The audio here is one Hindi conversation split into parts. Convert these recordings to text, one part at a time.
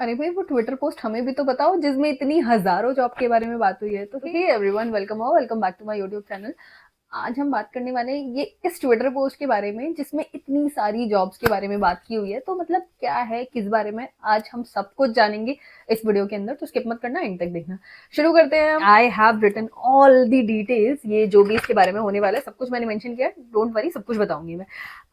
अरे भाई वो ट्विटर पोस्ट हमें भी तो बताओ जिसमें इतनी हजारों जॉब के बारे में बात हुई है। तो hey everyone, welcome back to my YouTube channel. आज हम बात करने वाले हैं ये इस ट्विटर पोस्ट के बारे में जिसमें इतनी सारी जॉब्स के बारे में बात की हुई है। तो मतलब क्या है, किस बारे में आज हम सब कुछ जानेंगे इस वीडियो के अंदर। तो स्किप मत करना, एंड तक देखना। शुरू करते हैं। I have written all the details. ये जो भी इसके बारे में होने वाला है सब कुछ मैंने मेंशन किया है, डोंट वरी, सब कुछ बताऊंगी मैं।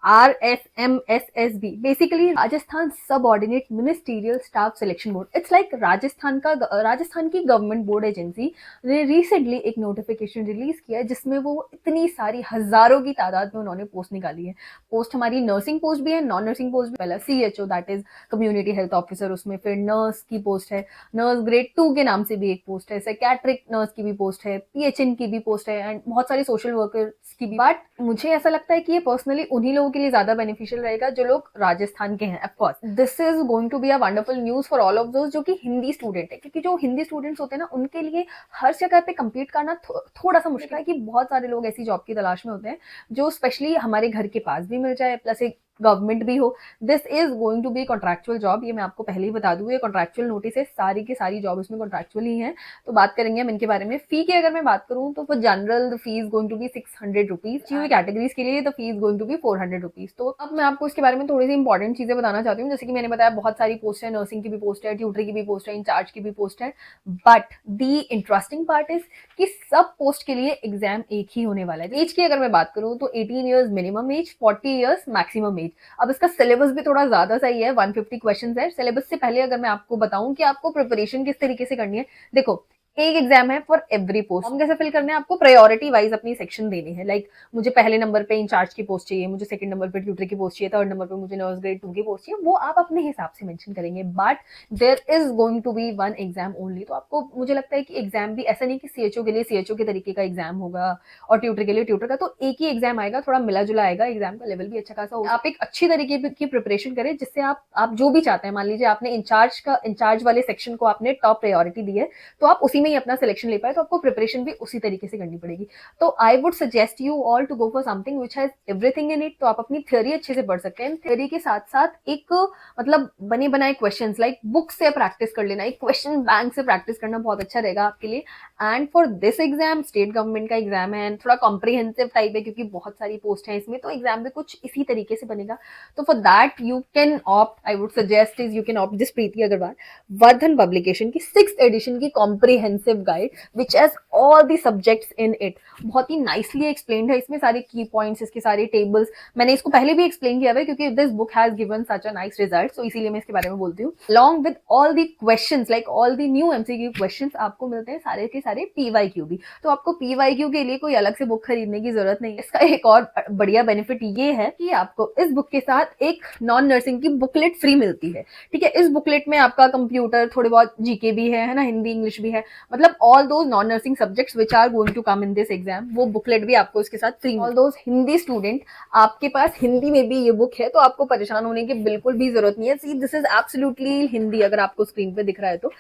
RSMSSB बेसिकली राजस्थान सब ordinate ministerial staff selection board. It's like Rajasthan की गवर्नमेंट बोर्ड एजेंसी ने रिसेंटली एक नोटिफिकेशन रिलीज किया है जिसमें वो इतनी सारी हजारों की तादाद में उन्होंने पोस्ट निकाली है। पोस्ट हमारी नर्सिंग पोस्ट भी है, नॉन नर्सिंग पोस्ट भी। पहला CHO that is community health officer, उसमें फिर नर्स की पोस्ट है, नर्स ग्रेड 2 के नाम से भी एक पोस्ट है, साइकेट्रिक नर्स की भी पोस्ट है, PHN की भी पोस्ट है, एंड बहुत सारे सोशल वर्कर्स की भी। बट मुझे ऐसा लगता है कि ये पर्सनली उन्हीं लोगों के लिए ज्यादा बेनिफिशियल रहेगा जो लोग राजस्थान के हैं। Of course this is going to be a wonderful news for all of those जो कि हिंदी स्टूडेंट है, क्योंकि जो हिंदी स्टूडेंट्स होते हैं ना उनके लिए हर जगह पे कम्पीट करना थोड़ा सा मुश्किल है। कि बहुत सारे लोग ऐसी जॉब की तलाश में होते हैं जो स्पेशली हमारे घर के पास भी मिल जाए, प्लस एक गवर्नमेंट भी हो। This is going to be contractual job, ये मैं आपको पहले ही बता दूं। ये कॉन्ट्रैक्चुअल नोटिस है, सारी की सारी जॉब इसमें कॉन्ट्रैक्चुअल ही है। तो बात करेंगे हम इनके बारे में। फी की अगर मैं बात करूं तो for general the fee is going to be 600 rupees. हुई कैटेगरीज के लिए the fee is going to be 400 rupees. तो अब मैं आपको इसके बारे में थोड़ी सी इंपॉर्टेंट चीजें बताना चाहती हूँ। जैसे कि मैंने बताया बहुत सारी पोस्ट है, नर्सिंग की भी पोस्ट है, ट्यूटरी की भी पोस्ट है, इंचार्ज की भी पोस्ट है। But the interesting part is कि सब पोस्ट के लिए एग्जाम एक ही होने वाला है। एज की अगर मैं बात करूं तो 18 years minimum age, 40 years maximum age. अब इसका सिलेबस भी थोड़ा ज्यादा सही है, 150 क्वेश्चंस है। सिलेबस से पहले अगर मैं आपको बताऊं कि आपको प्रिपरेशन किस तरीके से करनी है, देखो एक एग्जाम है फॉर एवरी पोस्ट। हम कैसे फिल करने हैं, आपको प्रायोरिटी वाइज अपनी सेक्शन देनी है। लाइक मुझे पहले नंबर पे इंचार्ज की पोस्ट चाहिए, मुझे सेकंड नंबर पे ट्यूटर की पोस्ट चाहिए, थर्ड नंबर पे मुझे नर्स ग्रेड 2 की पोस्ट चाहिए, वो आप अपने हिसाब से मेंशन करेंगे। But there is going to be one exam only. तो आपको मुझे लगता है कि एग्जाम भी ऐसा नहीं कि CHO के लिए CHO के तरीके का एग्जाम होगा और ट्यूटर के लिए ट्यूटर का। तो एक ही एग्जाम आएगा, थोड़ा मिला जुला आएगा, एग्जाम का लेवल भी अच्छा खासा होगा। आप एक अच्छी तरीके की प्रिपरेशन करें जिससे आप जो भी चाहते हैं, मान लीजिए आपने इंचार्ज वाले सेक्शन को आपने टॉप प्रायोरिटी दी है, तो आप उसी में ही अपना सिलेक्शन ले पाए। तो आपको प्रिपरेशन भी उसी तरीके से करनी पड़ेगी। तो I would suggest you all to go for something which has everything in it. तो आप अपनी थ्योरी अच्छे से पढ़ सकते हैं। थ्योरी के साथ साथ एक मतलब बने बनाए क्वेश्चन, लाइक बुक से प्रैक्टिस कर लेना, एक क्वेश्चन बैंक से प्रैक्टिस करना बहुत अच्छा रहेगा आपके लिए। And for this exam, state government का एग्जाम है, थोड़ा कॉम्प्रिहेंसिव टाइप है क्योंकि बहुत सारी पोस्ट है इसमें, तो एग्जाम भी कुछ इसी तरीके से बनेगा। तो for that you can opt, I would suggest is you can opt this Preeti Agarwal Vardhan publication की 6th एडिशन की comprehensive guide which has all the subjects in it. बहुत ही नाइसली एक्सप्लेन्ड है, इसमें सारे की पॉइंट्स, इसके सारे टेबल्स मैंने इसको पहले भी एक्सप्लेन किया हुआ है क्योंकि this book has given such a nice result, so इसीलिए मैं इसके बारे में बोलती हूँ। Along with all the questions, like all the new MCQ questions आपको मिलते हैं सारे के सारे PYQ भी। तो आपको PYQ के लिए कोई अलग से बुक खरीदने की जरूरत नहीं है। इसका एक और बढ़िया बेनिफिट ये है कि आपको इस बुक के साथ एक नॉन नर्सिंग की बुकलेट फ्री मिलती है। ठीक है, इस बुकलेट में आपका कंप्यूटर, थोड़े बहुत GK भी है ना, हिंदी इंग्लिश भी है, मतलब all those non nursing subjects which are going to come in this exam, वो बुकलेट भी आपको इसके साथ free. All those Hindi student, आपके पास हिंदी में भी ये बुक है तो आपको परेशान होने की बिल्कुल भी जरूरत नहीं है। See this is absolutely Hindi, अगर आपको स्क्रीन पे दिख रहा है तो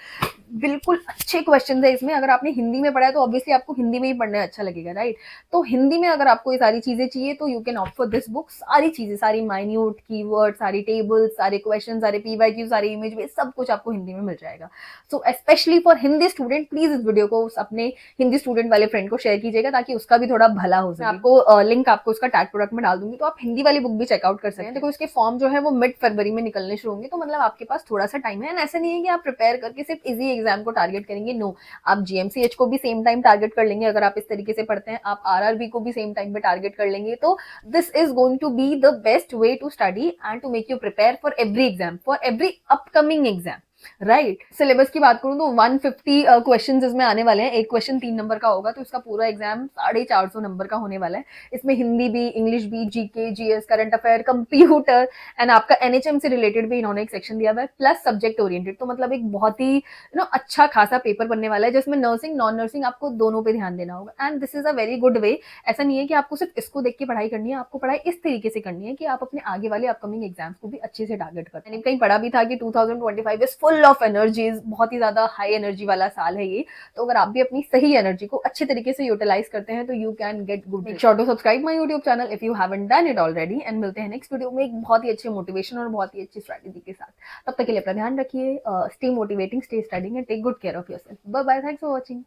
बिल्कुल अच्छे क्वेश्चन है इसमें। अगर आपने हिंदी में पढ़ा है तो ऑब्वियसली आपको हिंदी में ही पढ़ना अच्छा लगेगा, राइट। तो हिंदी में अगर आपको ये सारी चीजें चाहिए तो you can opt for this book. सारी चीजें, सारी माइन्यूट कीवर्ड, सारी टेबल्स, सारे क्वेश्चन, सारे PYQ, सारे इमेज, सब कुछ आपको हिंदी में मिल जाएगा। So specially for Hindi student, please इस वीडियो को अपने हिंदी स्टूडेंट वाले फ्रेंड को शेयर कीजिएगा ताकि उसका भी थोड़ा भला हो सके। आपको लिंक आपको उसका टैग प्रोडक्ट में डाल दूंगी, तो आप हिंदी वाली बुक भी चेकआउट कर सकते हैं। देखो इसके फॉर्म जो है वो मिड फरवरी में निकलने शुरू होंगे, तो मतलब आपके पास थोड़ा सा टाइम है। ऐसा नहीं है कि आप प्रिपेयर करके सिर्फ इजी एग्जाम को टारगेट करेंगे, नो, आप GMCH को भी सेम टाइम टारगेट कर लेंगे अगर आप इस तरीके से पढ़ते हैं, आप RRB को भी सेम टाइम पे टारगेट कर लेंगे। तो this is going to be the best way to study and to make you prepare for every exam, for every upcoming exam, right. Syllabus की बात करूं तो 150 क्वेश्चन इसमें आने वाले हैं। एक क्वेश्चन 3 नंबर का होगा, तो इसका पूरा एग्जाम 450 नंबर का होने वाला है। इसमें हिंदी भी, इंग्लिश भी, GK, GS, current affair, computer and आपका NHM से रिलेटेड भी इन्होंने एक सेक्शन दिया हुआ है, प्लस सब्जेक्ट ओरिएंटेड। तो मतलब एक बहुत ही अच्छा खासा पेपर बनने वाला है जिसमें नर्सिंग, नॉन नर्सिंग आपको दोनों पे ध्यान देना होगा। And this is a very good way. ऐसा नहीं है कि आपको सिर्फ इसको देख के पढ़ाई करनी है, आपको पढ़ाई इस तरीके से करनी है कि आप अपने आगे वाले अपकमिंग एग्जाम्स को भी अच्छे से टारगेट करें। मैंने कहीं पढ़ा भी था कि 2025 is full full of energies, बहुत ही ज्यादा हाई एनर्जी वाला साल है ये। तो अगर आप भी अपनी सही एनर्जी को अच्छे तरीके से यूटिलाइज करते हैं तो you can get good. Make sure to subscribe my YouTube channel if you haven't done it already, and मिलते हैं नेक्स्ट वीडियो में एक बहुत ही अच्छे मोटिवेशन और बहुत ही अच्छी स्ट्रैटेजी के साथ। तब तक के लिए अपना ध्यान रखिए, stay motivating, stay studying and take good care of yourself. Bye bye, thanks for watching.